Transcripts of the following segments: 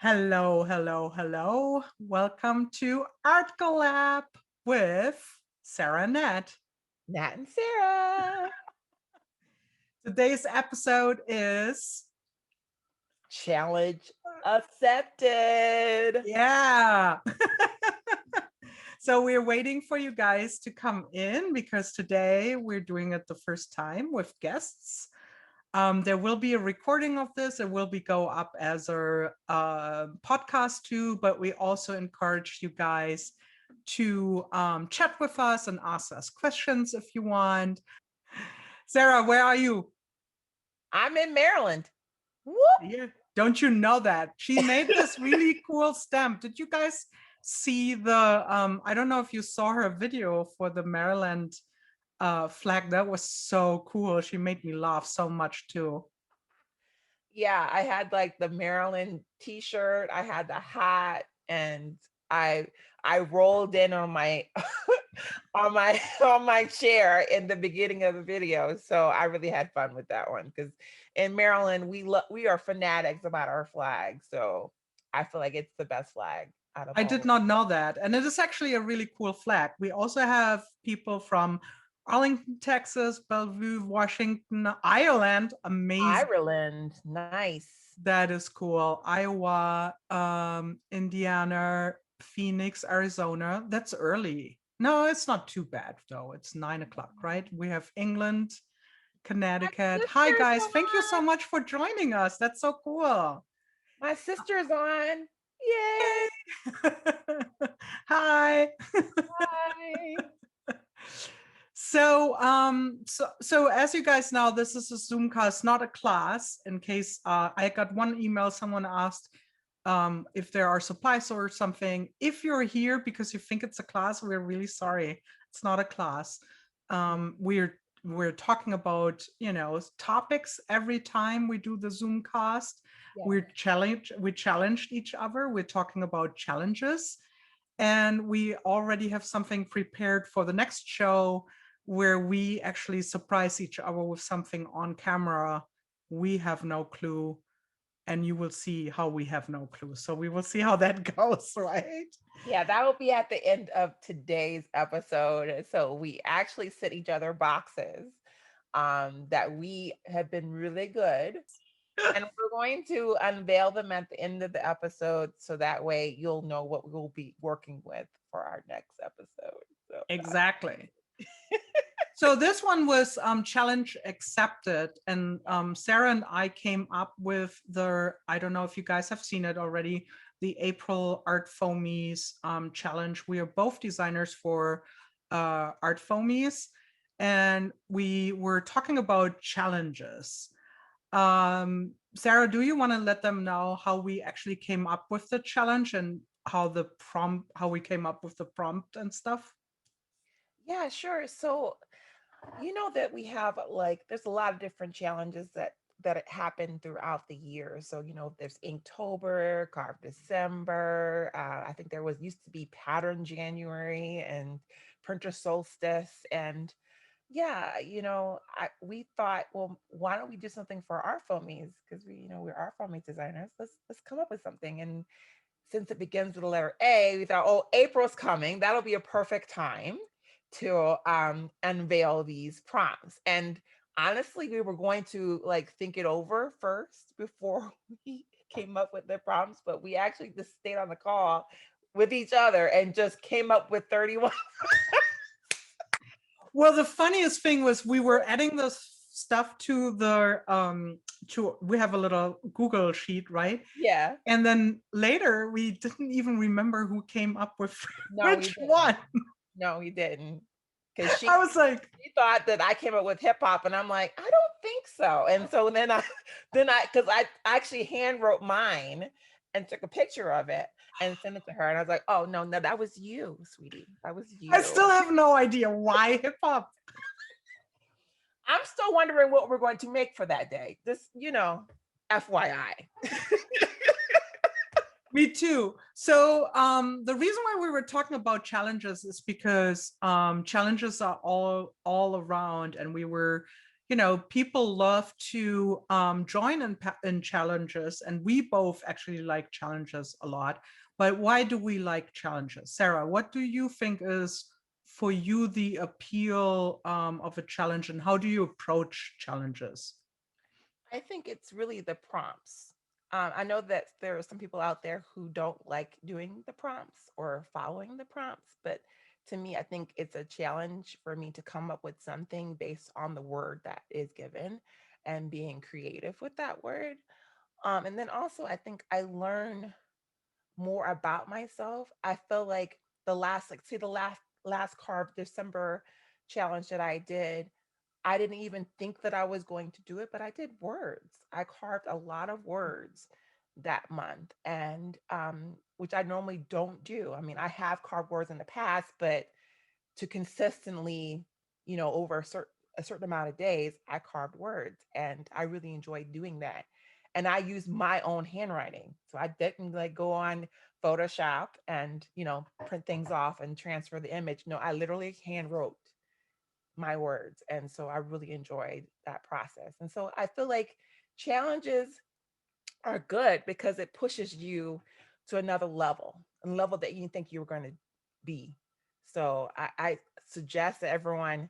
Hello, hello, hello. Welcome to ArtCollab with Sarah and Nat. Nat and Sarah. Today's episode is, Challenge accepted. yeah. So we're waiting for you guys to come in because today we're doing it the first time with guests. There will be a recording of this. It will be go up as a podcast too, but we also encourage you guys to chat with us and ask us questions if you want. Sarah, where are you? I'm in Maryland. Whoop. Yeah. Don't you know that? She made this really cool stamp. Did you guys see the I don't know if you saw her video for the Maryland flag. That was so cool. She made me laugh so much too. Yeah, I had like the Maryland t-shirt, I had the hat, and I rolled in on my on my chair in the beginning of the video. So I really had fun with that one because in Maryland we are fanatics about our flag. So I feel like it's the best flag out of I all did of not know that. And it is actually a really cool flag. We also have people from Arlington, Texas, Bellevue, Washington, Ireland. Amazing. Ireland. Nice. That is cool. Iowa, Indiana, Phoenix, Arizona. That's early. No, it's not too bad though. It's 9 o'clock, right? We have England, Connecticut. Hi, Sisters guys. Thank you so on. much for joining us. That's so cool. My sister's on. Yay. Hi. Hi. So as you guys know, this is a Zoomcast, not a class. In case I got one email, someone asked if there are supplies or something. If you're here because you think it's a class, we're really sorry. It's not a class. We're talking about topics every time we do the Zoomcast. Yeah. We challenged each other. We're talking about challenges. And we already have something prepared for the next show where we actually surprise each other with something on camera. We have no clue, and you will see how we have no clue. So we will see how that goes, right? Yeah, that will be at the end of today's episode. So we actually sent each other boxes that we have been really good. And we're going to unveil them at the end of the episode so that way you'll know what we'll be working with for our next episode. So Exactly. So this one was challenge accepted, and Sarah and I came up with I don't know if you guys have seen it already, the April ArtFoamies challenge. We are both designers for ArtFoamies, and we were talking about challenges. Sarah, do you want to let them know how we actually came up with the challenge and how we came up with the prompt and stuff? yeah, sure. So you know that we have like there's a lot of different challenges that happen throughout the year. So there's Inktober, Carve December. I think there was used to be Pattern January and Printer Solstice. And yeah, we thought, well, why don't we do something for our foamies? Because we're our foamies designers. Let's come up with something. And since it begins with the letter A, we thought, oh, April's coming. That'll be a perfect time to unveil these prompts. And honestly, we were going to like think it over first before we came up with the prompts, but we actually just stayed on the call with each other and just came up with 31. Well, the funniest thing was we were adding this stuff to we have a little Google sheet, right? Yeah. And then later we didn't even remember who came up with No, we which didn't. one. No, we didn't. Because I was like, she thought that I came up with hip hop, and I'm like, I don't think so. And so because I actually hand wrote mine and took a picture of it and sent it to her, and I was like, oh no, that was you, sweetie, that was you. I still have no idea why hip hop. I'm still wondering what we're going to make for that day. Just FYI. Me too. So the reason why we were talking about challenges is because challenges are all around, and we were, you know, people love to join in challenges, and we both actually like challenges a lot. But why do we like challenges? Sarah, what do you think is for you the appeal of a challenge, and how do you approach challenges? I think it's really the prompts. I know that there are some people out there who don't like doing the prompts or following the prompts, but to me, I think it's a challenge for me to come up with something based on the word that is given and being creative with that word. And then also, I think I learn more about myself. I feel like the last carve December challenge that I did, I didn't even think that I was going to do it, but I did words. I carved a lot of words that month, and which I normally don't do. I mean, I have carved words in the past, but to consistently, over a certain amount of days, I carved words, and I really enjoyed doing that. And I used my own handwriting, so I didn't like go on Photoshop and print things off and transfer the image. No, I literally hand wrote my words. And so I really enjoyed that process. And so I feel like challenges are good because it pushes you to another level, a level that you didn't think you were going to be. So I suggest that everyone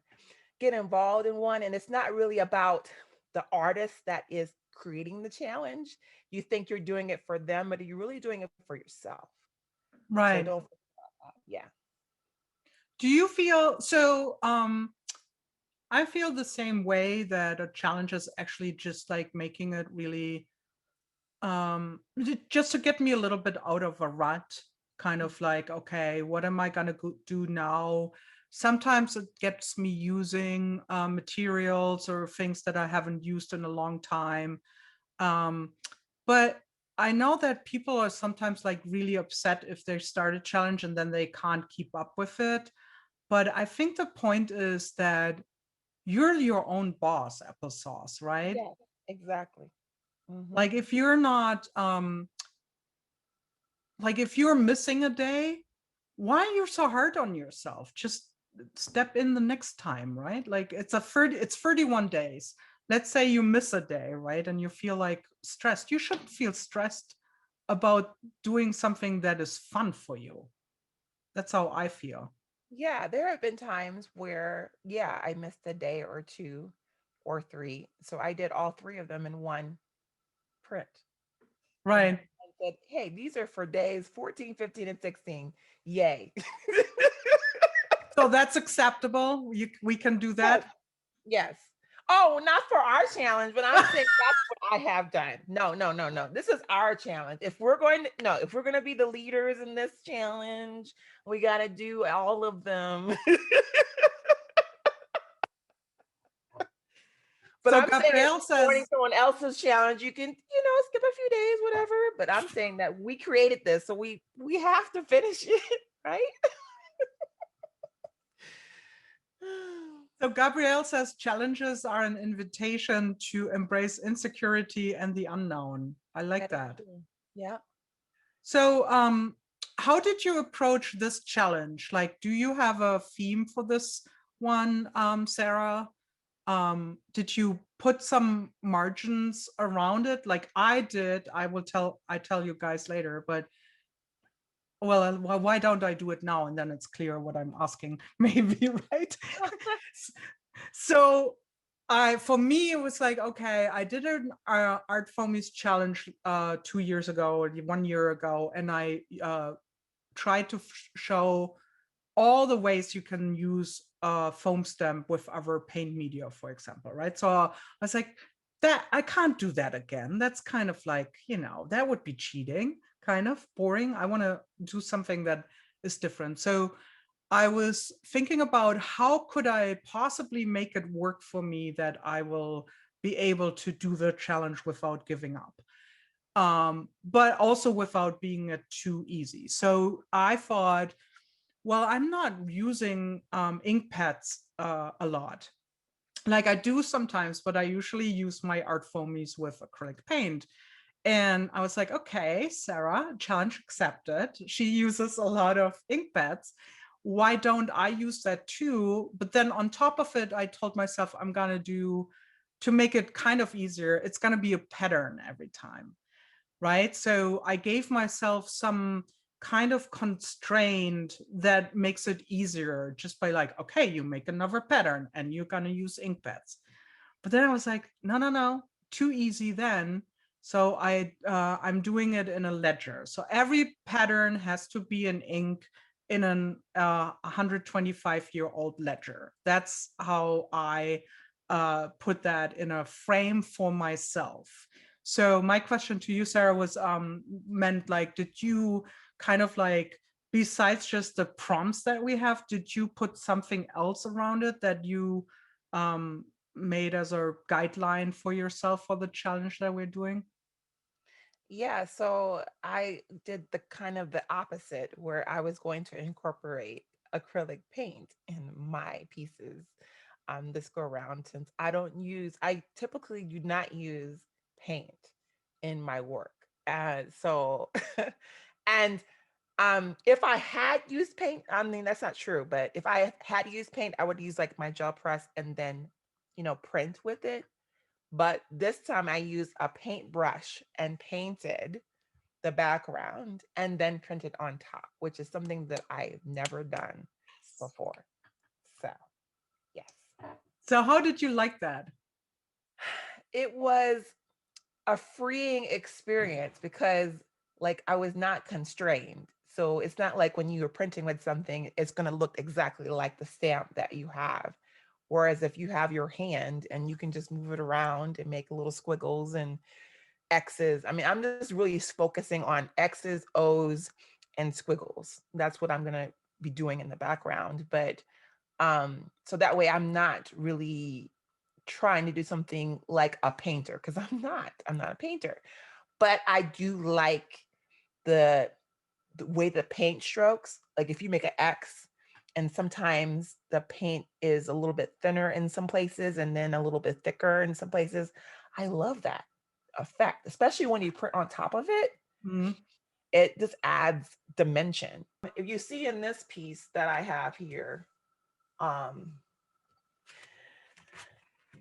get involved in one. And it's not really about the artist that is creating the challenge. You think you're doing it for them, but you're really doing it for yourself. So Right. don't, yeah. Do you feel so? I feel the same way, that a challenge is actually just like making it really just to get me a little bit out of a rut, kind of like, okay, what am I gonna do now? Sometimes it gets me using materials or things that I haven't used in a long time. But I know that people are sometimes like really upset if they start a challenge and then they can't keep up with it. But I think the point is that you're your own boss, applesauce, right? Yeah, exactly. Hmm. Like if you're not like if you're missing a day, why are you so hard on yourself? Just step in the next time, right? Like it's 31 days. Let's say you miss a day, right? And you feel like stressed. You shouldn't feel stressed about doing something that is fun for you. That's how I feel. Yeah, there have been times where, yeah, I missed a day or two or three. So I did all three of them in one print. And Right. I said, hey, these are for days 14, 15, and 16. Yay. So that's acceptable. We can do Yes, that. yes. Oh, not for our challenge, but I'm saying that's what I have done. No, no, no, no. This is our challenge. If we're going to be the leaders in this challenge, we got to do all of them. But So I'm saying if Gabrielle you're joining says, someone else's challenge, you can, skip a few days, whatever. But I'm saying that we created this, so we have to finish it, right? so Gabrielle says challenges are an invitation to embrace insecurity and the unknown. I like That is that. true. Yeah. So how did you approach this challenge? Like, do you have a theme for this one, Sarah? Did you put some margins around it? Like I did. I tell you guys later, but well, why don't I do it now? And then it's clear what I'm asking, maybe, right? So for me, it was like, okay, I did an ArtFoamies challenge 2 years ago or 1 year ago, and I tried to show all the ways you can use foam stamp with other paint media, for example, right? So I was like, that I can't do that again. That's kind of like, that would be cheating, kind of boring. I want to do something that is different. So I was thinking about how could I possibly make it work for me that I will be able to do the challenge without giving up, but also without being too easy. So I thought, well, I'm not using ink pads a lot. Like I do sometimes, but I usually use my ArtFoamies with acrylic paint. And I was like, okay, Sarah, challenge accepted. She uses a lot of ink pads. Why don't I use that too? But then on top of it, I told myself I'm gonna do to make it kind of easier, it's going to be a pattern every time, right? So I gave myself some kind of constraint that makes it easier just by like, okay, you make another pattern and you're going to use ink pads. But then I was like, no, too easy then. So I'm doing it in a ledger. So every pattern has to be in ink in an 125-year-old ledger. That's how I put that in a frame for myself. So my question to you, Sarah, was meant like, did you kind of like, besides just the prompts that we have, did you put something else around it that you made as a guideline for yourself for the challenge that we're doing? Yeah, so I did the kind of the opposite where I was going to incorporate acrylic paint in my pieces this go around, since I typically do not use paint in my work. And so and if I had used paint, I mean that's not true, but if I had used paint, I would use like my gel press and then, print with it. But this time I used a paintbrush and painted the background and then printed on top, which is something that I've never done before. So, yes. So how did you like that? It was a freeing experience because like I was not constrained. So it's not like when you're printing with something, it's going to look exactly like the stamp that you have. Whereas if you have your hand and you can just move it around and make little squiggles and X's. I mean, I'm just really focusing on X's, O's, and squiggles. That's what I'm gonna be doing in the background. But so that way I'm not really trying to do something like a painter, because I'm not a painter. But I do like the way the paint strokes. Like if you make an X and sometimes the paint is a little bit thinner in some places and then a little bit thicker in some places. I love that effect, especially when you print on top of it. Mhm. It just adds dimension. If you see in this piece that I have here,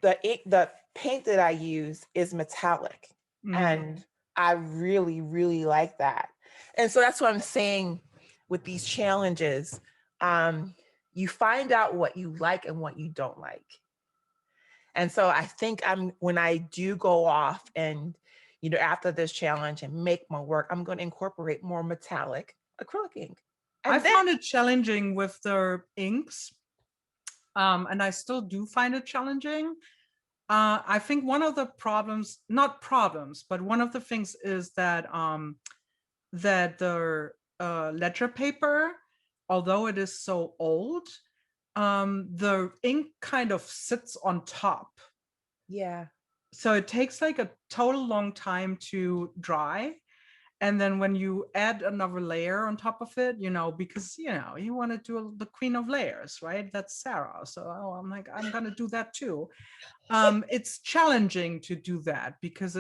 the paint that I use is metallic, and I really, really like that. And so that's what I'm saying with these challenges. You find out what you like and what you don't like. And so I think when I do go off and, after this challenge and make my work, I'm going to incorporate more metallic acrylic ink. And I then, found it challenging with the inks, and I still do find it challenging. I think one of the problems, not problems, but one of the things is that that the ledger paper, although it is so old, the ink kind of sits on top. yeah. So it takes like a total long time to dry. And then when you add another layer on top of it, because, you want to do the queen of layers, right? That's Sarah. So I'm like, I'm going to do that too. It's challenging to do that because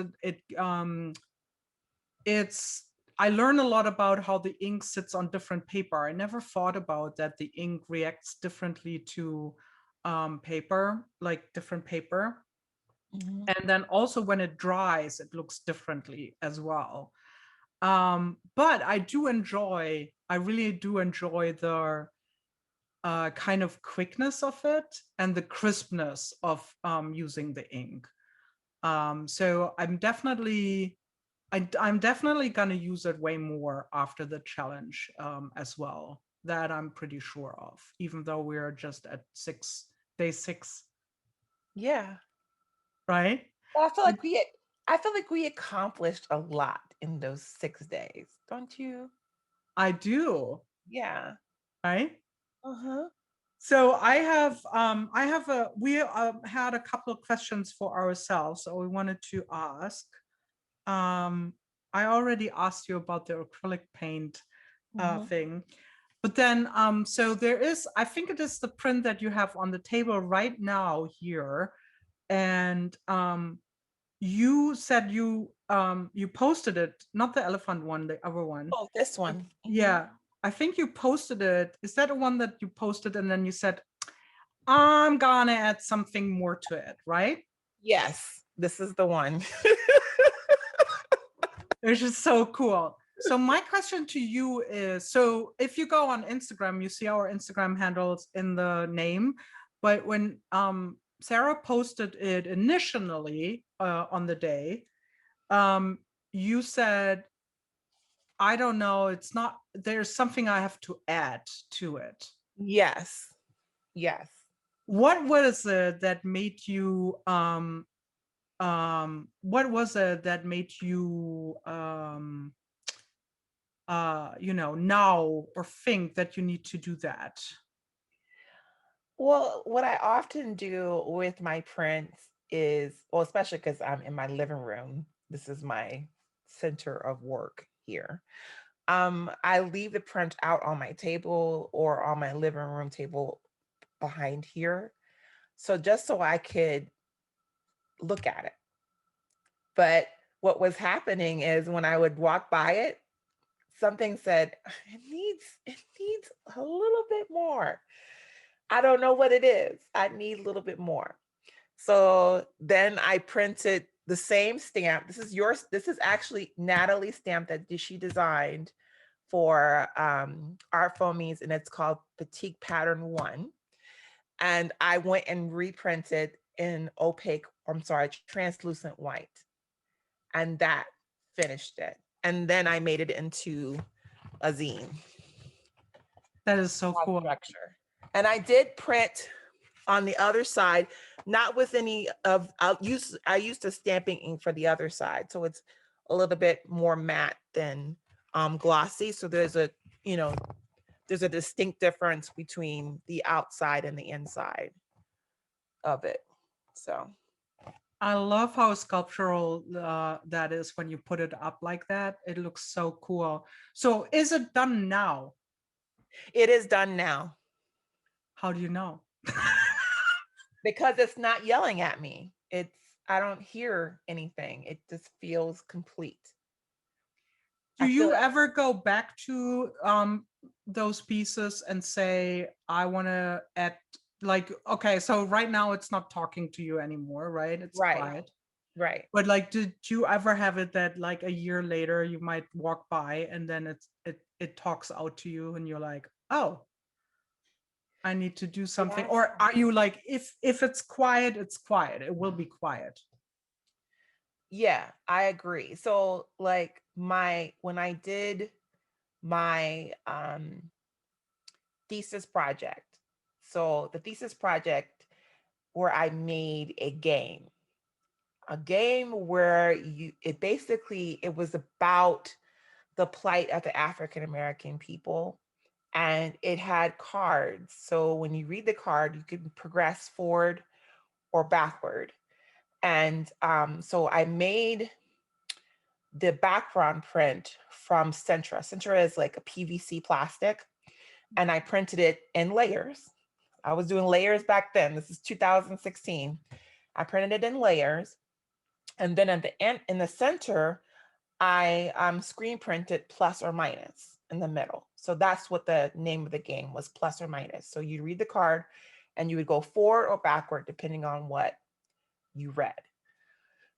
it's, I learn a lot about how the ink sits on different paper. I never thought about that the ink reacts differently to paper, like different paper. Mhm. And then also when it dries, it looks differently as well. But I really do enjoy the kind of quickness of it and the crispness of using the ink. So I'm definitely gonna use it way more after the challenge as well. That I'm pretty sure of, even though we're just at day 6, Yeah. right? Well, I feel like we accomplished a lot in those 6 days, don't you? I do, Yeah. right? Uh-huh. So we had a couple of questions for ourselves, so we wanted to ask. I already asked you about the acrylic paint Mhm. thing, but then so there is, I think it is the print that you have on the table right now here, and you said you posted it, not the elephant one, the other one. Oh, this one. Mhm. Yeah, I think you posted it. Is that the one that you posted and then you said, I'm gonna add something more to it, right? Yes, this is the one. Which is so cool. So my question to you is, so if you go on Instagram, you see our Instagram handles in the name, but when Sarah posted it initially on the day, you said, I don't know, it's not, there's something I have to add to it. Yes. Yes. What was it that made you what was it that made you now or think that you need to do that? Well, what I often do with my prints is, well, especially because I'm in my living room, this is my center of work here. I leave the print out on my table or on my living room table behind here. So just so I could look at it. But what was happening is when I would walk by it, something said, it needs a little bit more. I don't know what it is. I need a little bit more. So then I printed the same stamp. This is yours. This is actually Nathalie's stamp that she designed for ArtFoamies, and it's called Batik Pattern 1. And I went and reprinted in translucent white. And that finished it. And then I made it into a zine. That is so cool. Structure. And I did print on the other side, not with any of, I used a stamping ink for the other side. So it's a little bit more matte than glossy. So there's a distinct difference between the outside and the inside of it. So I love how sculptural that is when you put it up like that. It looks so cool. So is it done now? it is done now. How do you know? Because it's not yelling at me. I don't hear anything. It just feels complete. Do you ever go back to those pieces and say, I want to add, like, okay, so right now it's not talking to you anymore, right? It's quiet. Right. But like, did you ever have it that like a year later you might walk by and then it talks out to you and you're like, oh, I need to do something? Yeah. Or are you like, if it's quiet, it's quiet. It will be quiet. Yeah, I agree. So like when I did my thesis project, so the thesis project where I made a game where it was about the plight of the African American people, and it had cards. So when you read the card, you could progress forward or backward. And so I made the background print from Centra. Centra is like a PVC plastic, and I printed it in layers. I was doing layers back then. This is 2016. I printed it in layers. And then at the end, in the center, I screen printed plus or minus in the middle. So that's what the name of the game was, plus or minus. So you read the card and you would go forward or backward depending on what you read.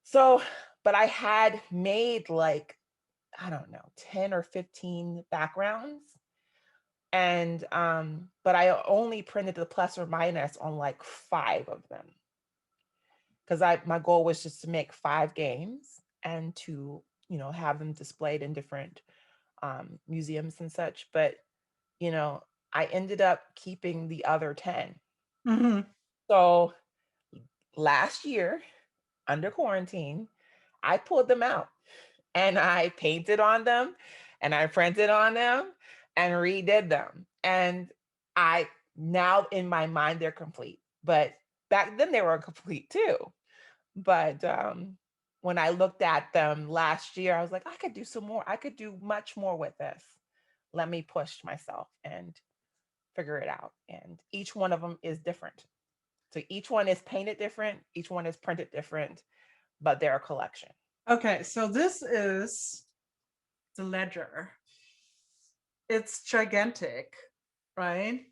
So, but I had made like, I don't know, 10 or 15 backgrounds. And but I only printed the plus or minus on like 5 of them. Because my goal was just to make 5 games and to, have them displayed in different museums and such. But, I ended up keeping the other 10. Mm-hmm. So last year, under quarantine, I pulled them out and I painted on them and I printed on them and redid them. And now in my mind, they're complete. But back then they were complete too. But when I looked at them last year, I was like, I could do some more. I could do much more with this. Let me push myself and figure it out. And each one of them is different. So each one is painted different. Each one is printed different, but they're a collection. Okay, so this is the ledger. It's gigantic, right?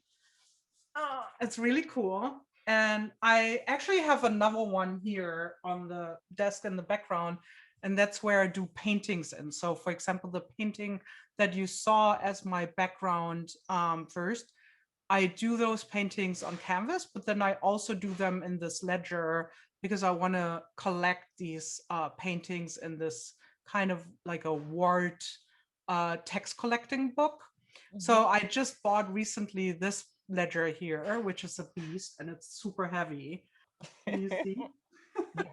Oh, it's really cool. And I actually have another one here on the desk in the background, and that's where I do paintings. And so, for example, the painting that you saw as my background first, I do those paintings on canvas, but then I also do them in this ledger because I want to collect these paintings in this kind of like a word text collecting book. So I just bought recently this ledger here, which is a beast, and it's super heavy. Can you see? Yeah.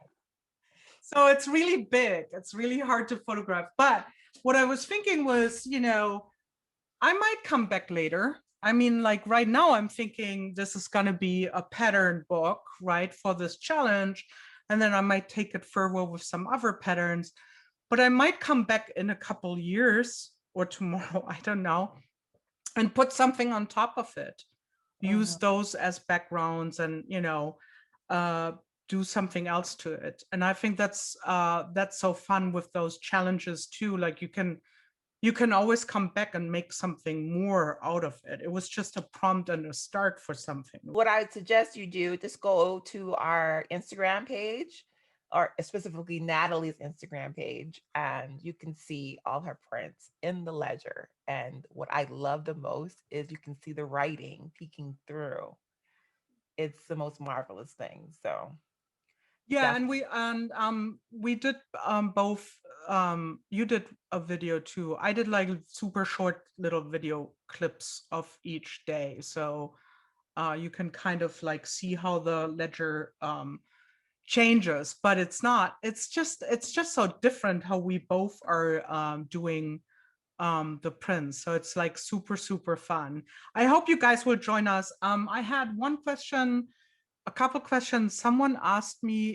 So it's really big. It's really hard to photograph. But what I was thinking was, I might come back later. I mean, like right now, I'm thinking this is going to be a pattern book, right, for this challenge. And then I might take it further with some other patterns. But I might come back in a couple years or tomorrow, I don't know, and put something on top of it. Use those as backgrounds and, do something else to it. And I think that's so fun with those challenges too. Like you can always come back and make something more out of it. It was just a prompt and a start for something. What I suggest you do, just go to our Instagram page, or specifically Nathalie's Instagram page, and you can see all her prints in the ledger. And what I love the most is you can see the writing peeking through. It's the most marvelous thing. So Yeah, that's and we did both. You did a video too. I did like super short little video clips of each day, so you can kind of like see how the ledger changes. But it's not. It's just so different how we both are doing the prints. So it's like super fun. I hope you guys will join us. I had one question, a couple questions. Someone asked me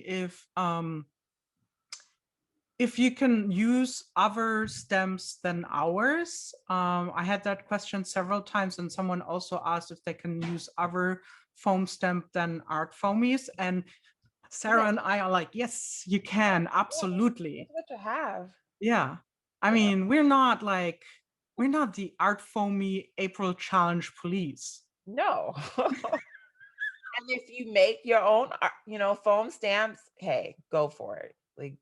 if you can use other stems than ours. I had that question several times, and someone also asked if they can use other foam stamp than ArtFoamies. And Sarah and I are like, yes, you can, absolutely. good to have. Yeah. I mean, we're not the ArtFoamy April Challenge police. No. And if you make your own, foam stamps, hey, go for it. Like,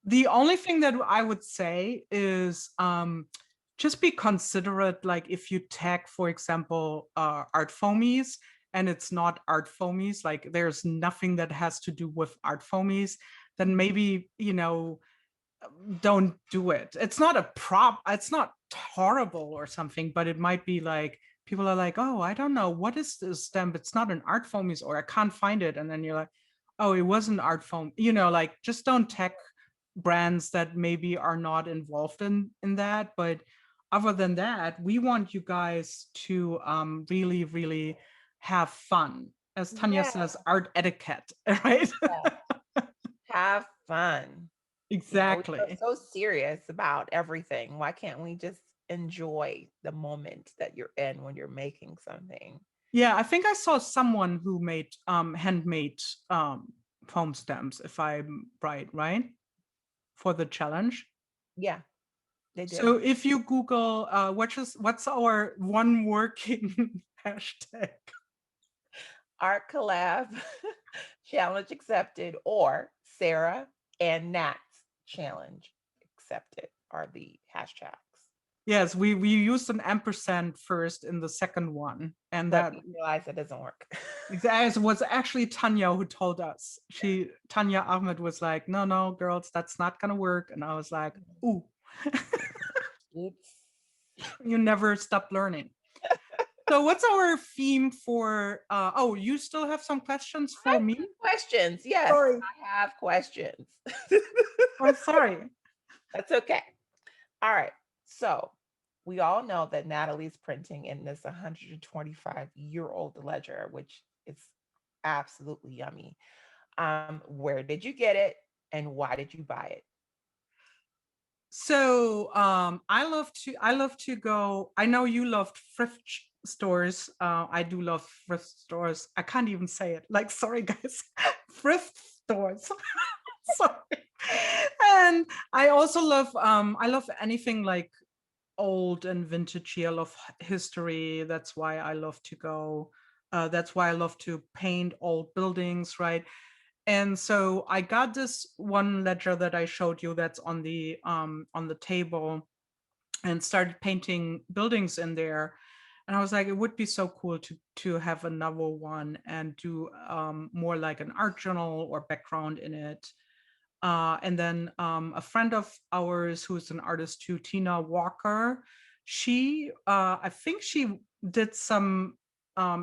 The only thing that I would say is just be considerate. Like if you tag, for example, ArtFoamies and it's not ArtFoamies, like there's nothing that has to do with ArtFoamies, then maybe, don't do it. It's not a it's not horrible or something, but it might be like people are like, oh, I don't know, what is this stamp? It's not an ArtFoamies, or I can't find it. And then you're like, oh, it wasn't ArtFoam. Like just don't tag brands that maybe are not involved in that. But other than that, we want you guys to really have fun, as Tanya says, art etiquette, right? have fun. Exactly. We're so serious about everything. Why can't we just enjoy the moment that you're in when you're making something? Yeah, I think I saw someone who made handmade foam stamps, if I'm right? For the challenge. Yeah, they did. So if you Google what's our one working hashtag? ArtCollab challenge accepted, or Sarah and Nat's challenge accepted are the hashtags. Yes, we used an ampersand first in the second one, and But that we realized it doesn't work. it was actually Tanya who told us. Tanya Ahmed was like, no, girls, that's not gonna work. And I was like, ooh. Oops. You never stop learning. So what's our theme for you still have some questions for me? Questions. Yes. Sorry. I have questions. I'm sorry. That's okay. All right. So we all know that Nathalie's printing in this 125-year-old ledger, which is absolutely yummy. Where did you get it and why did you buy it? So I love to go. I know you love thrift stores. I do love thrift stores. I can't even say it. Like, sorry guys, thrift stores. Sorry. And I also love I love anything like old and vintage. I love history. That's why I love to go That's why I love to paint old buildings, right? And so I got this one ledger that I showed you that's on the table, and started painting buildings in there. And I was like, it would be so cool to have another one and do more like an art journal or background in it. And then a friend of ours who's an artist too, Tina Walker, she I think she did some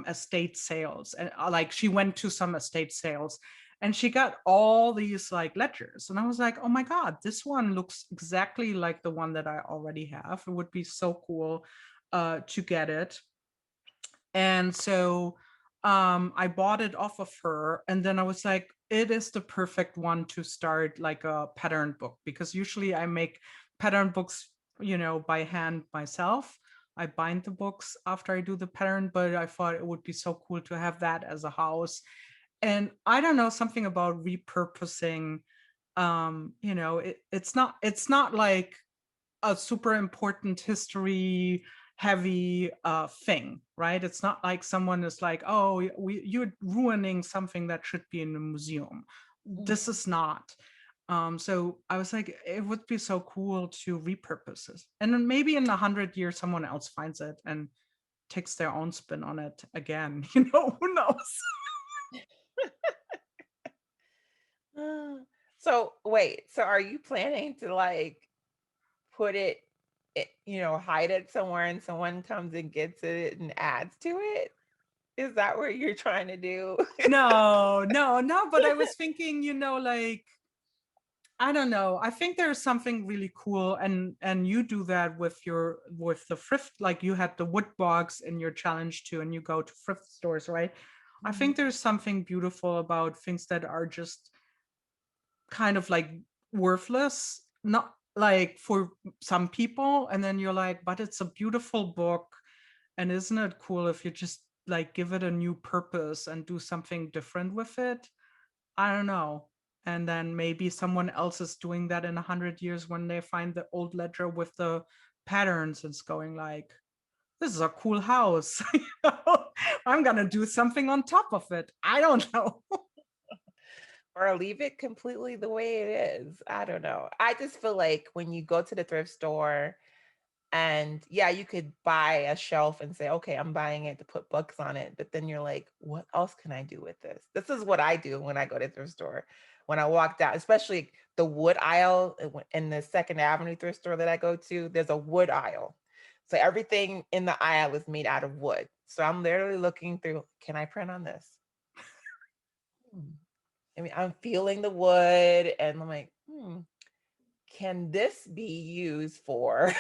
estate sales, and like she went to some estate sales, and she got all these like ledgers, and I was like, oh my god, this one looks exactly like the one that I already have. It would be so cool to get it. And so I bought it off of her, and then I was like, it is the perfect one to start like a pattern book, because usually I make pattern books, by hand myself. I bind the books after I do the pattern, but I thought it would be so cool to have that as a house. And I don't know, something about repurposing. It's not like a super important history heavy thing, right? It's not like someone is like, oh, you're ruining something that should be in a museum. This is not. So I was like, it would be so cool to repurpose this, and then maybe in 100 years someone else finds it and takes their own spin on it again. Who knows? So wait, so are you planning to like put it, hide it somewhere and someone comes and gets it and adds to it? Is that what you're trying to do? No, no, no. But I was thinking, like, I don't know. I think there's something really cool, and you do that with the thrift. Like you had the wood box in your challenge too, and you go to thrift stores, right? I think there's something beautiful about things that are just kind of like worthless, not like for some people, and then you're like, but it's a beautiful book, and isn't it cool if you just like give it a new purpose and do something different with it? I don't know. And then maybe someone else is doing that in 100 years when they find the old ledger with the patterns. It's going like, this is a cool house. I'm gonna do something on top of it. I don't know. Or leave it completely the way it is. I don't know. I just feel like when you go to the thrift store, and yeah, you could buy a shelf and say, okay, I'm buying it to put books on it. But then you're like, what else can I do with this? This is what I do when I go to the thrift store. When I walk down, especially the wood aisle in the Second Avenue thrift store that I go to, there's a wood aisle. So everything in the aisle is made out of wood. So I'm literally looking through, can I print on this? I mean, I'm feeling the wood and I'm like, can this be used for,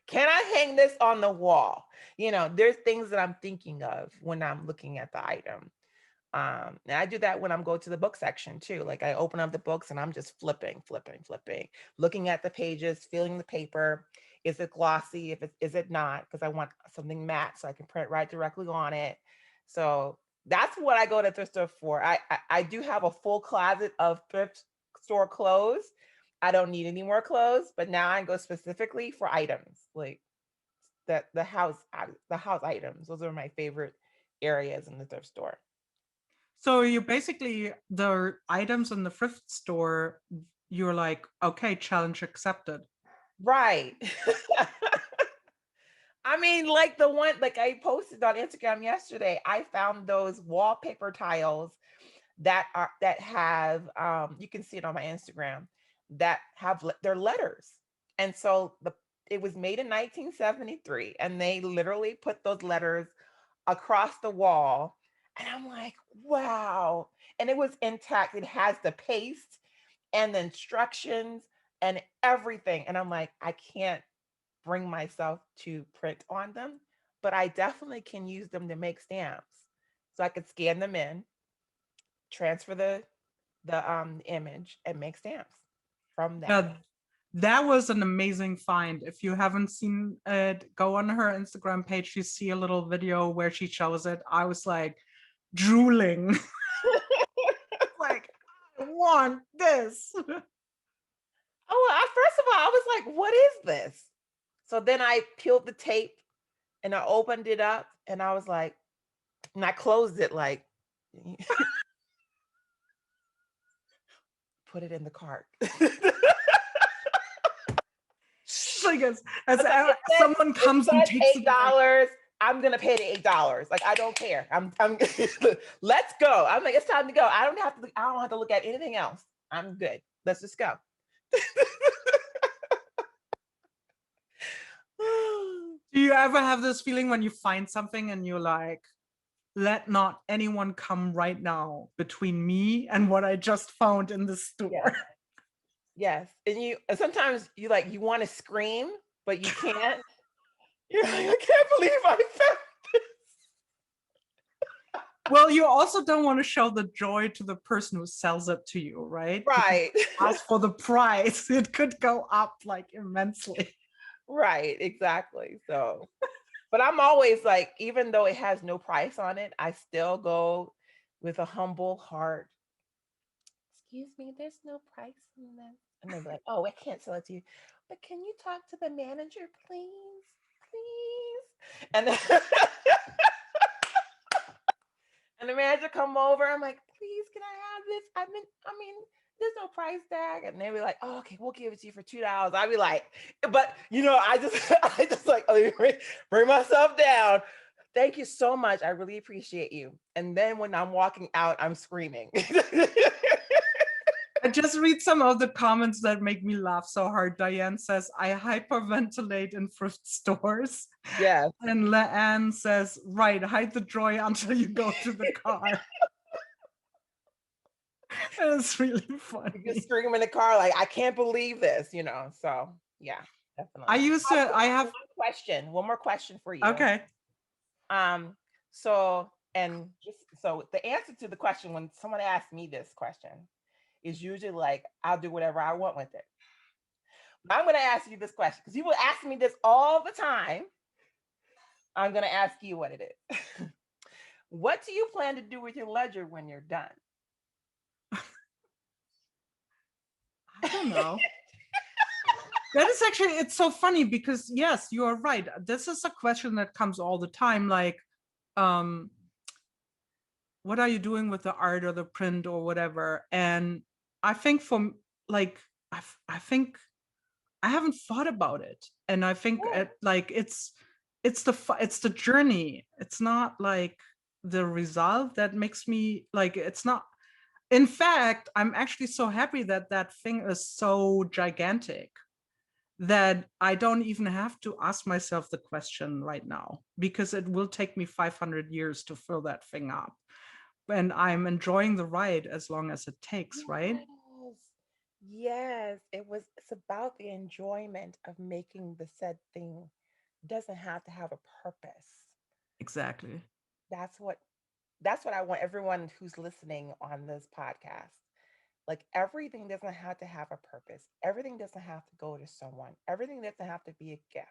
can I hang this on the wall? There's things that I'm thinking of when I'm looking at the item. And I do that when I'm going to the book section too. Like I open up the books and I'm just flipping, looking at the pages, feeling the paper. Is it glossy? Is it not? Because I want something matte so I can print right directly on it. So that's what I go to thrift store for. I do have a full closet of thrift store clothes. I don't need any more clothes, but now I go specifically for items like the house items. Those are my favorite areas in the thrift store. So you basically, the items in the thrift store, you're like, okay, challenge accepted. Right. I mean, like the one, like I posted on Instagram yesterday, I found those wallpaper tiles that have, you can see it on my Instagram, that have their letters. And so it was made in 1973, and they literally put those letters across the wall. And I'm like, wow. And it was intact. It has the paste and the instructions and everything. And I'm like, I can't bring myself to print on them, but I definitely can use them to make stamps. So I could scan them in, transfer the image, and make stamps from that. Yeah, that was an amazing find. If you haven't seen it, go on her Instagram page. You see a little video where she shows it. I was like drooling. Like, I want this. Oh, first of all, I was like, what is this? So then I peeled the tape and I opened it up and I was like, And I closed it like, put it in the cart. Like as someone comes and takes $8, I'm gonna pay the $8. Like I don't care. I'm let's go. I'm like, it's time to go. I don't have to look at anything else. I'm good. Let's just go. Do you ever have this feeling when you find something and you're like, let not anyone come right now between me and what I just found in the store? Yes. And sometimes you want to scream, but you can't. You're like, I can't believe I found this. Well, you also don't want to show the joy to the person who sells it to you, right? Right. As for the price, it could go up like immensely. Right, exactly. So, but I'm always like, even though it has no price on it, I still go with a humble heart. Excuse me, there's no price on that. And they're like, oh, I can't sell it to you. But can you talk to the manager, please? Please. And then and the manager come over. I'm like, please, can I have this? I mean, there's no price tag. And they be like, oh, okay, we'll give it to you for $2. I'd be like, but I just like, bring myself down. Thank you so much. I really appreciate you. And then when I'm walking out, I'm screaming. I just read some of the comments that make me laugh so hard. Diane says, I hyperventilate in thrift stores. Yes. And Leanne says, right, hide the joy until you go to the car. It's really funny. You scream in the car like, I can't believe this, so yeah, definitely. I have one more question for you. Okay. So the answer to the question when someone asks me this question is usually like, I'll do whatever I want with it. But I'm going to ask you this question because you will ask me this all the time. I'm going to ask you what it is. What do you plan to do with your ledger when you're done? I don't know. That is actually, it's so funny because yes, you are right. This is a question that comes all the time. Like, what are you doing with the art or the print or whatever? And I think I think I haven't thought about it. And I think it's the journey. It's not like the result that makes me like, it's not. In fact, I'm actually so happy that that thing is so gigantic that I don't even have to ask myself the question right now, because it will take me 500 years to fill that thing up. And I'm enjoying the ride as long as it takes, right? Yes, it's about the enjoyment of making the said thing. It doesn't have to have a purpose. Exactly. That's what I want everyone who's listening on this podcast. Like everything doesn't have to have a purpose. Everything doesn't have to go to someone. Everything doesn't have to be a gift.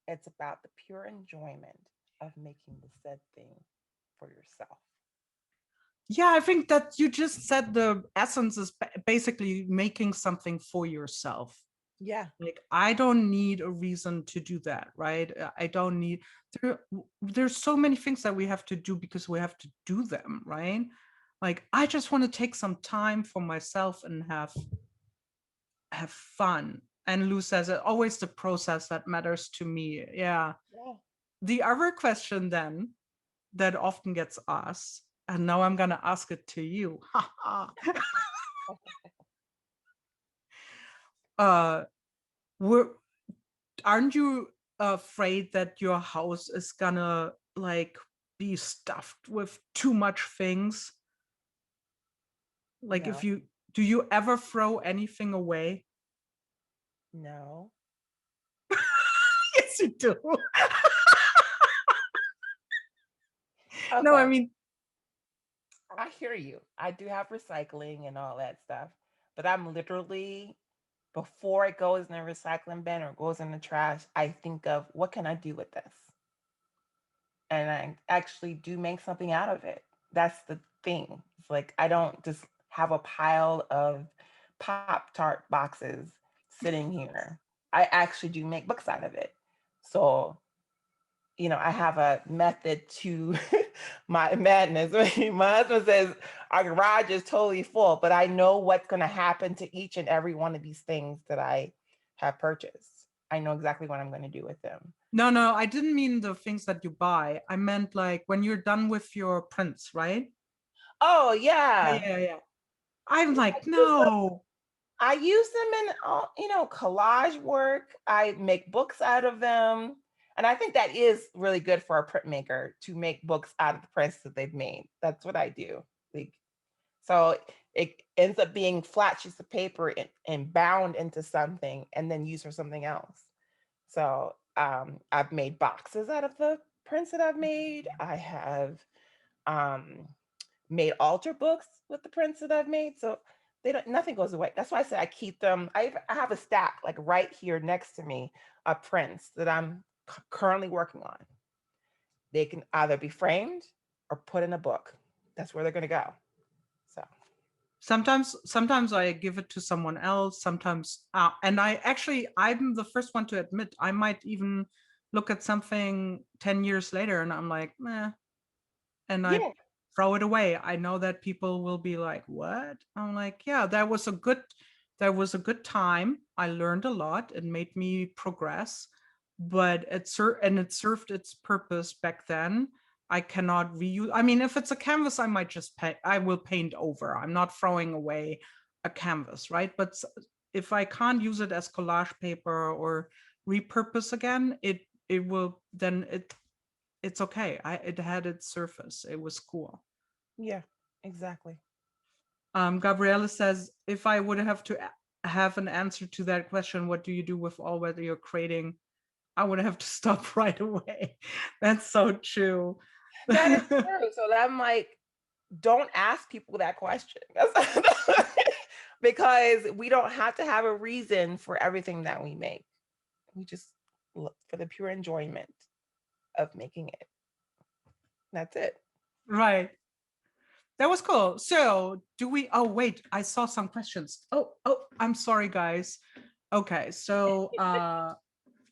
It's about the pure enjoyment of making the said thing for yourself. Yeah, I think that you just said the essence is basically making something for yourself. Yeah. Like, I don't need a reason to do that, right? I don't need, there's so many things that we have to do because we have to do them, right? Like, I just want to take some time for myself and have fun. And Lou says it always the process that matters to me. Yeah. The other question then that often gets asked, and now I'm gonna ask it to you. Aren't you afraid that your house is gonna like be stuffed with too much things? Like, No. do you ever throw anything away? No. Yes, you do. Okay. No, I mean, I hear you. I do have recycling and all that stuff, but I'm literally, before it goes in the recycling bin or goes in the trash, I think of what can I do with this? And I actually do make something out of it. That's the thing. It's like I don't just have a pile of Pop-Tart boxes sitting here. I actually do make books out of it. So I have a method to my madness. My husband says our garage is totally full, but I know what's going to happen to each and every one of these things that I have purchased. I know exactly what I'm going to do with them. No, I didn't mean the things that you buy. I meant like when you're done with your prints, right? Oh, yeah. Yeah. I'm like, no. I use them in, collage work. I make books out of them. And I think that is really good for a printmaker to make books out of the prints that they've made. That's what I do. Like, so it ends up being flat sheets of paper and bound into something and then used for something else. So I've made boxes out of the prints that I've made. I have made altar books with the prints that I've made. So nothing goes away. That's why I said I keep them. I have a stack like right here next to me of prints that I'm currently working on. They can either be framed or put in a book. That's where they're going to go. So sometimes I give it to someone else. Sometimes, and I'm the first one to admit I might even look at something 10 years later and I'm like, meh, and I throw it away. I know that people will be like, what? I'm like, yeah, that was a good time. I learned a lot. It made me progress, but it served its purpose back then. I cannot reuse. I mean, if it's a canvas, I might just I will paint over. I'm not throwing away a canvas, right? But if I can't use it as collage paper or repurpose again, it will then it's okay. It had its surface. It was cool. Yeah, exactly. Gabriella says, if I would have to have an answer to that question, what do you do with all that you're creating? I would have to stop right away. That's so true. That is true. So I'm like, don't ask people that question. Because we don't have to have a reason for everything that we make. We just look for the pure enjoyment of making it. That's it. Right. That was cool. So wait, I saw some questions. Oh, I'm sorry, guys. Okay, so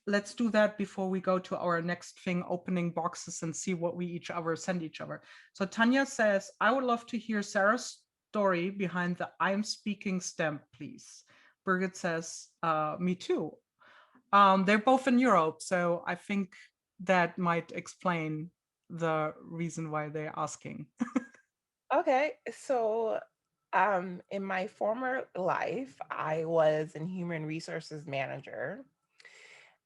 let's do that before we go to our next thing, opening boxes and see what we send each other. So Tanya says, I would love to hear Sarah's story behind the I'm speaking stamp, please. Birgit says, me too. They're both in Europe, so I think that might explain the reason why they're asking. Okay, so in my former life, I was a human resources manager.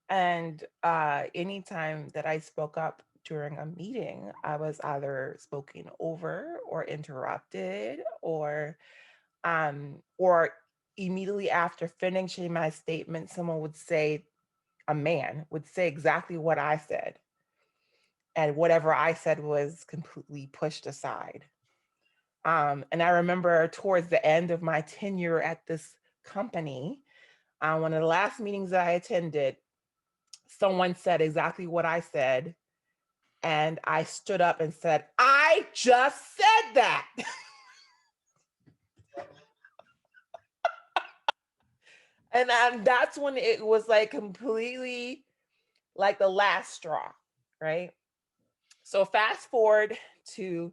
And anytime that I spoke up during a meeting, I was either spoken over or interrupted, or immediately after finishing my statement, a man would say exactly what I said. And whatever I said was completely pushed aside. And I remember towards the end of my tenure at this company, one of the last meetings that I attended, someone said exactly what I said. And I stood up and said, I just said that. And that's when it was like completely like the last straw, right? So fast forward to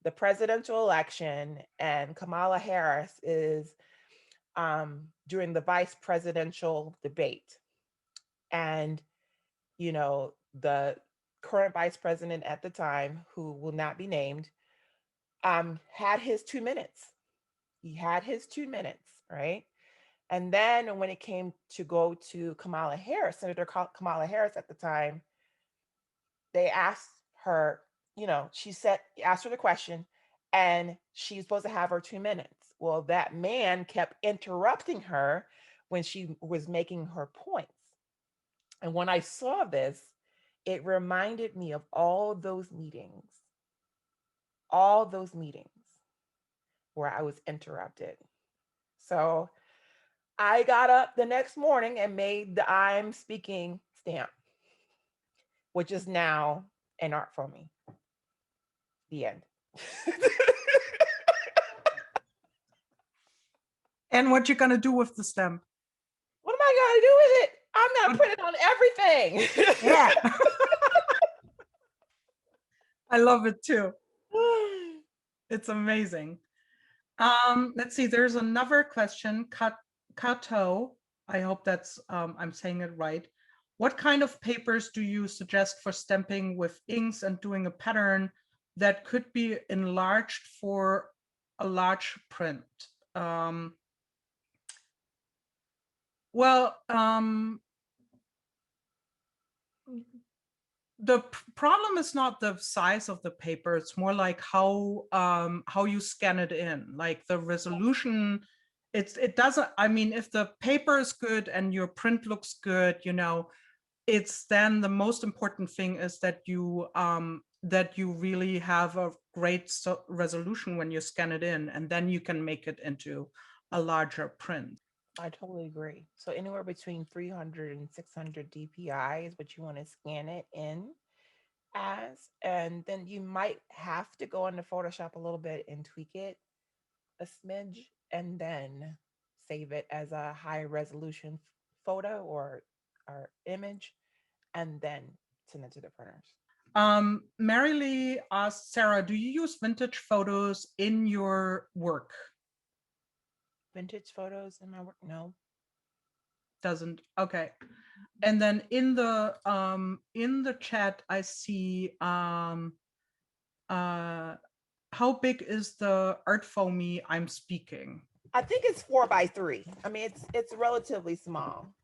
the presidential election, and Kamala Harris is during the vice presidential debate. And, the current vice president at the time, who will not be named, had his 2 minutes. He had his 2 minutes, right? And then when it came to go to Kamala Harris, Senator Kamala Harris at the time, they asked her, asked her the question, and she's supposed to have her 2 minutes. Well, that man kept interrupting her when she was making her points. And when I saw this, it reminded me of all those meetings where I was interrupted. So I got up the next morning and made the I'm speaking stamp, which is now an art for me. The end. And what you're gonna do with the stamp? What am I gonna do with it? I'm gonna print it on everything. Yeah. love it too. It's amazing. Let's see, there's another question. Kato, I hope that's I'm saying it right. What kind of papers do you suggest for stamping with inks and doing a pattern that could be enlarged for a large print? Well, the problem is not the size of the paper. It's more like how you scan it in, like the resolution. It doesn't. I mean, if the paper is good and your print looks good, you know, it's then the most important thing is that you really have a great resolution when you scan it in, and then you can make it into a larger print. I totally agree. So anywhere between 300 and 600 DPI is what you want to scan it in as, and then you might have to go into Photoshop a little bit and tweak it a smidge, and then save it as a high resolution photo or image, and then send it to the printers. Mary Lee asked, Sarah, do you use vintage photos in your work? Vintage photos in my work? No. Doesn't. Okay. And then in the chat, I see how big is the ArtFoamy I'm speaking? I think it's 4x3. I mean, it's relatively small.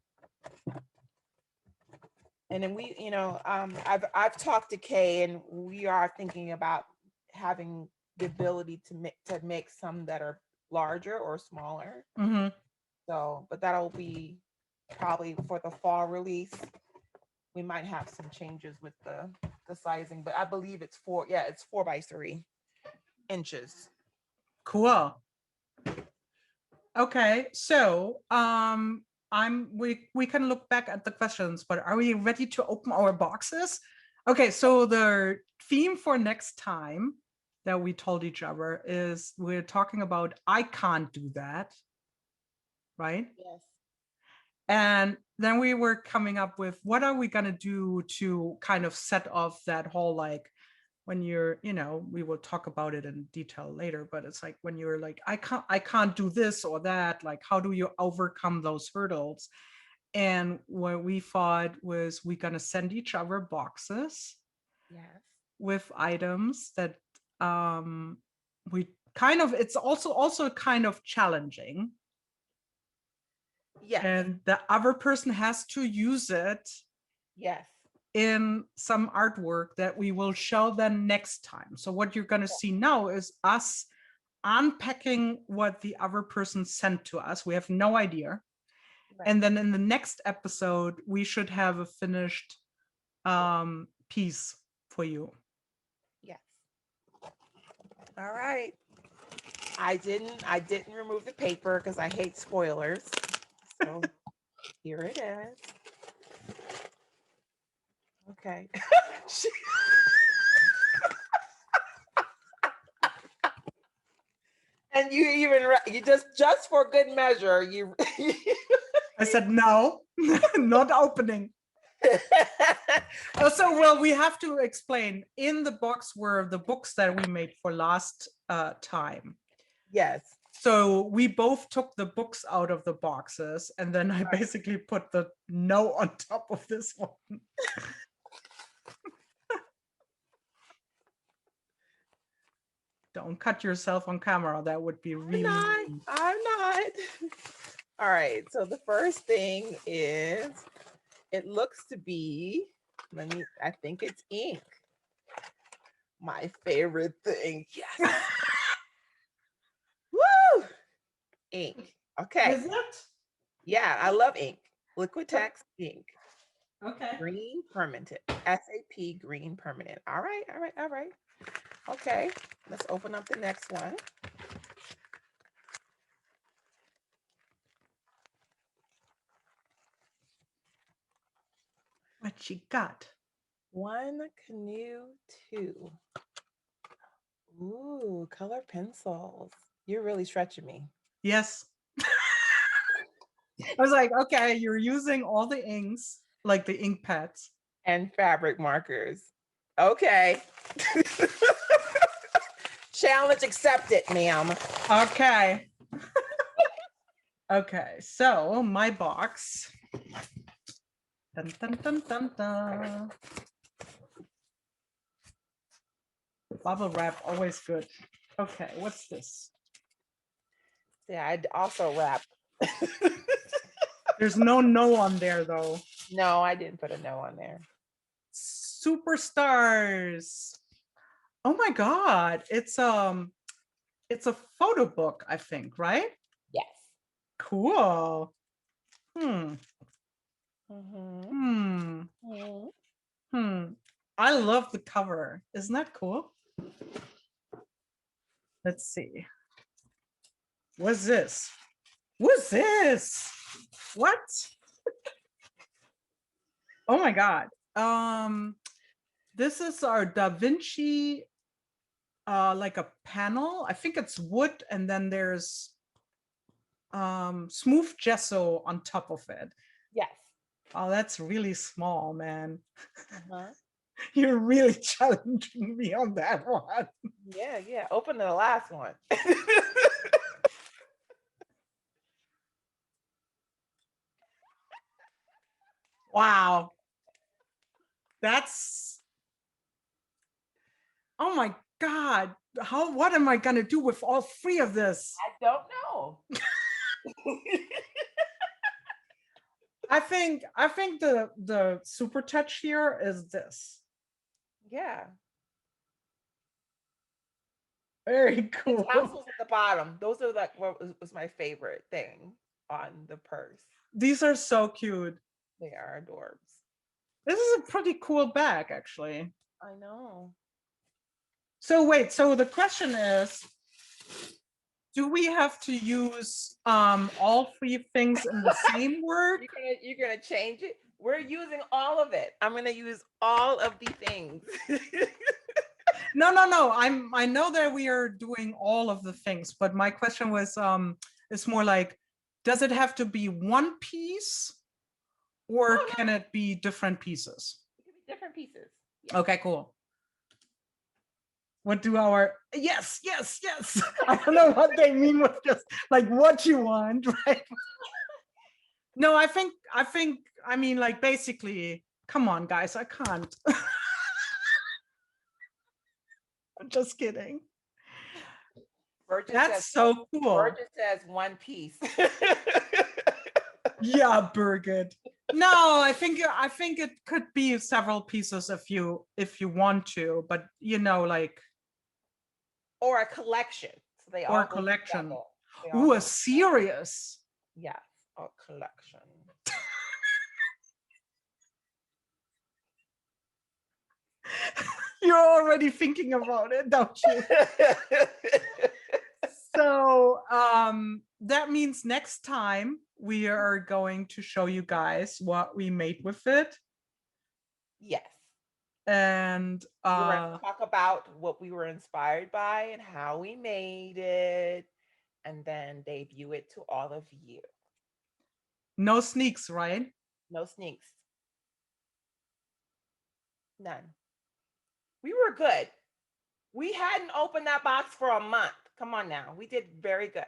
And then we, you know, I've talked to Kay, and we are thinking about having the ability to make some that are larger or smaller. Mm-hmm. So, but that'll be probably for the fall release. We might have some changes with the sizing, but I believe it's 4x3 inches. Cool. Okay, so we can look back at the questions, but are we ready to open our boxes? Okay, so the theme for next time that we told each other is we're talking about I can't do that, right? Yes. And then we were coming up with what are we gonna do to kind of set off that whole, like, when you're, you know, we will talk about it in detail later, but it's like when you're like, I can't do this or that, like, how do you overcome those hurdles? And what we thought was we're gonna send each other boxes, yes, with items that we kind of, it's also kind of challenging. Yes. And the other person has to use it. Yes. In some artwork that we will show them next time. So what you're going to see now is us unpacking what the other person sent to us. We have no idea. Right. And then in the next episode, we should have a finished piece for you. Yes. All right. I didn't remove the paper because I hate spoilers. So here it is. Okay. And you just for good measure, you I said no, not opening. So, well, we have to explain. In the box were the books that we made for last time. Yes. So we both took the books out of the boxes, and then I basically put the no on top of this one. Don't cut yourself on camera. That would be really mean. I'm not. All right. So the first thing is, it looks to be, I think it's ink. My favorite thing. Yes. Woo! Ink. Okay. Is it? Yeah, I love ink. Liquitex ink. Okay. Green permanent. SAP green permanent. All right. Okay. Let's open up the next one. What you got? One Canoe 2. Ooh, color pencils. You're really stretching me. Yes. I was like, okay, you're using all the inks, like the ink pads. And fabric markers. Okay. Challenge accepted, ma'am. Okay. Okay, so my box. Dun, dun, dun, dun, dun. Bubble wrap, always good. Okay, what's this? Yeah, I'd also wrap. There's no on there though. No, I didn't put a no on there. Superstars. Oh my God, it's a photo book, I think, right? Yes. Cool. Mm-hmm. I love the cover. Isn't that cool? Let's see. What's this? What's this? What? Oh my God. This is our Da Vinci, like a panel. I think it's wood, and then there's smooth gesso on top of it. Yes. Oh, that's really small, man. Uh-huh. You're really challenging me on that one. Yeah. Open the last one. Wow. That's, oh my God. What am I gonna do with all three of this? I don't know. I think the super touch here is this. Yeah. Very The cool. tassels at the bottom. Those are like what was my favorite thing on the purse. These are so cute. They are adorbs. This is a pretty cool bag, actually. I know. So wait, so the question is, do we have to use all three things in the same word? You're gonna change it? We're using all of it. I'm gonna use all of the things. No. I know that we are doing all of the things, but my question was it's more like, does it have to be one piece, or can it be different pieces? It can be different pieces. Yeah. Okay, cool. What do our yes. I don't know what they mean with just like what you want, right? No, I mean, like, basically, come on, guys, I can't. I'm just kidding. Burgess That's so cool. Burgess says one piece. Yeah, Birgit. No, I think it could be several pieces if you want to, but like, or a collection. So they or all a collection. Ooh, a series. Yes, a collection. You're already thinking about it, don't you? So that means next time we are going to show you guys what we made with it. Yes. And we're going to talk about what we were inspired by and how we made it, and then debut it to all of you. No sneaks, right? No sneaks. None. We were good. We hadn't opened that box for a month. Come on now. We did very good.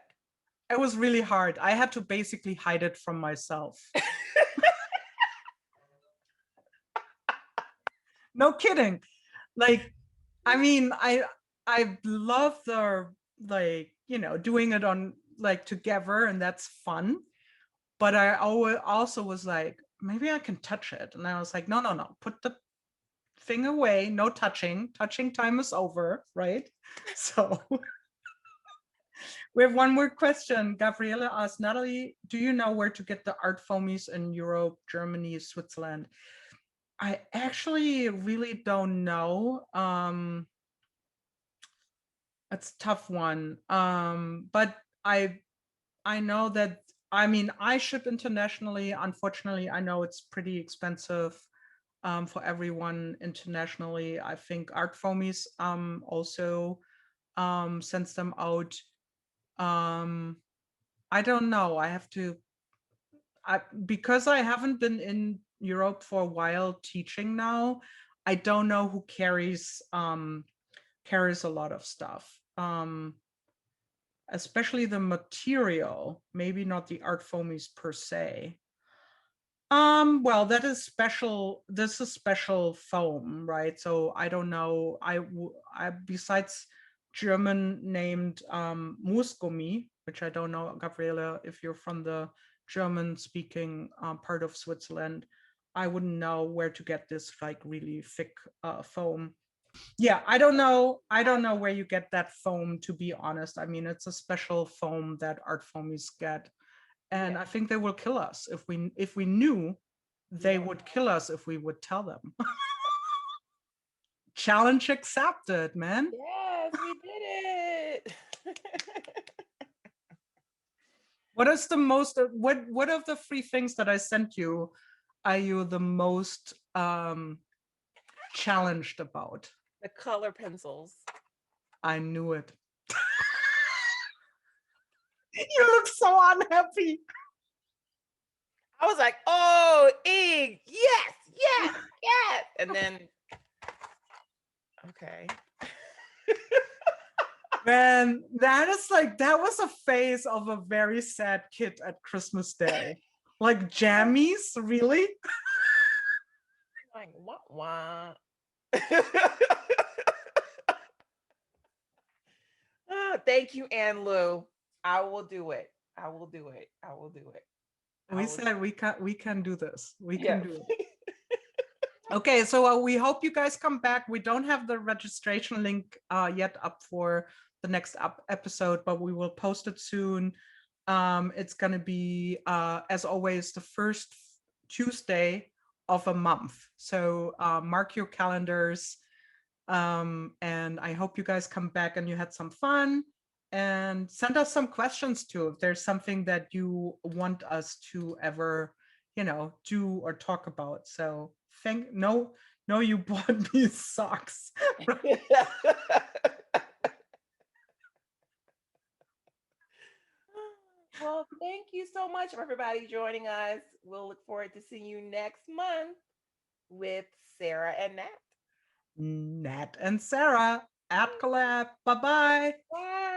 It was really hard. I had to basically hide it from myself. No kidding. Like, I mean, I love the, like, doing it on, like, together, and that's fun. But I also was like, maybe I can touch it. And I was like, no, put the thing away. No touching. Touching time is over, right? So we have one more question. Gabriela asked, Nathalie, do you know where to get the ArtFoamies in Europe, Germany, Switzerland? I actually really don't know. It's a tough one. But I know that, I mean, I ship internationally. Unfortunately, I know it's pretty expensive for everyone internationally. I think ArtFoamies also sends them out. I don't know. I have to, because I haven't been in Europe for a while teaching now, I don't know who carries a lot of stuff. Especially the material, maybe not the ArtFoamies per se. Well, that is special. This is special foam, right? So I don't know. I besides German named Moosgummi, which I don't know, Gabriele, if you're from the German speaking part of Switzerland, I wouldn't know where to get this like really thick foam. Yeah, I don't know. I don't know where you get that foam, to be honest. I mean, it's a special foam that ArtFoamies get. And Yeah. I think they will kill us if we knew. They would kill us if we would tell them. Challenge accepted, man. Yes, we did it. What is the most? What of the 3 things that I sent you are you the most challenged about? The color pencils. I knew it. You look so unhappy. I was like, oh, Ig, yes, yes, yes. And then, okay. Man, that was a phase of a very sad kid at Christmas Day. Like jammies, really? Like, wah. Thank you, Ann Lou. I will do it. I will do it. I will do it. We said we can do this. We Yes. can do it. Okay, so we hope you guys come back. We don't have the registration link yet up for the next episode, but we will post it soon. It's going to be, as always, the first Tuesday of a month. So mark your calendars. And I hope you guys come back and you had some fun. And send us some questions too if there's something that you want us to ever, do or talk about. So no, you bought me socks. Well, thank you so much for everybody joining us. We'll look forward to seeing you next month with Sarah and Nat. Nat and Sarah at Collab. Bye-bye. Bye.